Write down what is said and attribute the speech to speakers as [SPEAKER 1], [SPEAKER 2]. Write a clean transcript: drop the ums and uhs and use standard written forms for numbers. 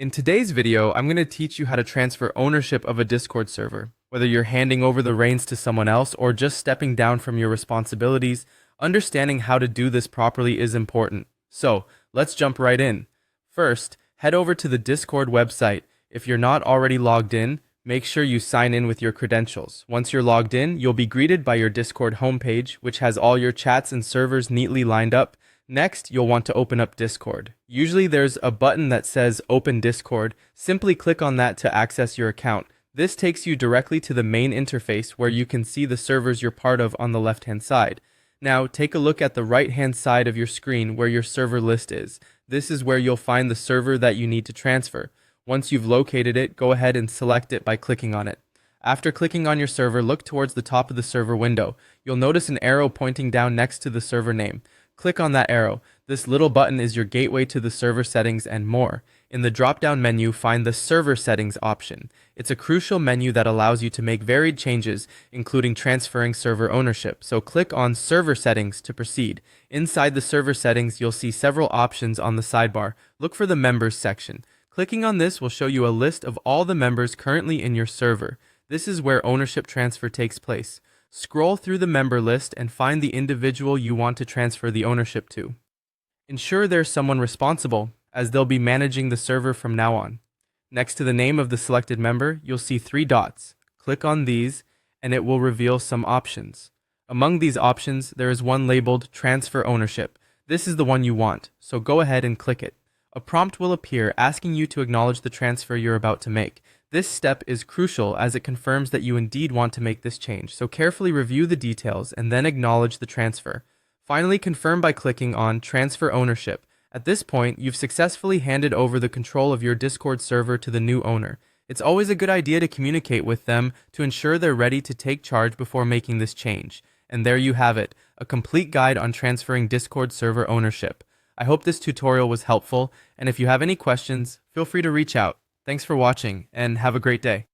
[SPEAKER 1] In today's video, I'm going to teach you how to transfer ownership of a Discord server. Whether you're handing over the reins to someone else or just stepping down from your responsibilities, understanding how to do this properly is important. So, let's jump right in. First, head over to the Discord website. If you're not already logged in, make sure you sign in with your credentials. Once you're logged in, you'll be greeted by your Discord homepage, which has all your chats and servers neatly lined up. Next, you'll want to open up Discord. Usually there's a button that says Open Discord. Simply click on that to access your account. This takes you directly to the main interface where you can see the servers you're part of on the left-hand side. Now, take a look at the right-hand side of your screen where your server list is. This is where you'll find the server that you need to transfer. Once you've located it, go ahead and select it by clicking on it. After clicking on your server, look towards the top of the server window. You'll notice an arrow pointing down next to the server name. Click on that arrow. This little button is your gateway to the server settings and more. In the drop-down menu, find the Server Settings option. It's a crucial menu that allows you to make varied changes, including transferring server ownership. So click on Server Settings to proceed. Inside the server settings, you'll see several options on the sidebar. Look for the Members section. Clicking on this will show you a list of all the members currently in your server. This is where ownership transfer takes place. Scroll through the member list and find the individual you want to transfer the ownership to. Ensure there's someone responsible, as they'll be managing the server from now on. Next to the name of the selected member, you'll see 3 dots. Click on these, and it will reveal some options. Among these options, there is one labeled Transfer Ownership. This is the one you want, so go ahead and click it. A prompt will appear asking you to acknowledge the transfer you're about to make. This step is crucial as it confirms that you indeed want to make this change, so carefully review the details and then acknowledge the transfer. Finally, confirm by clicking on Transfer Ownership. At this point, you've successfully handed over the control of your Discord server to the new owner. It's always a good idea to communicate with them to ensure they're ready to take charge before making this change. And there you have it, a complete guide on transferring Discord server ownership. I hope this tutorial was helpful, and if you have any questions, feel free to reach out. Thanks for watching, and have a great day.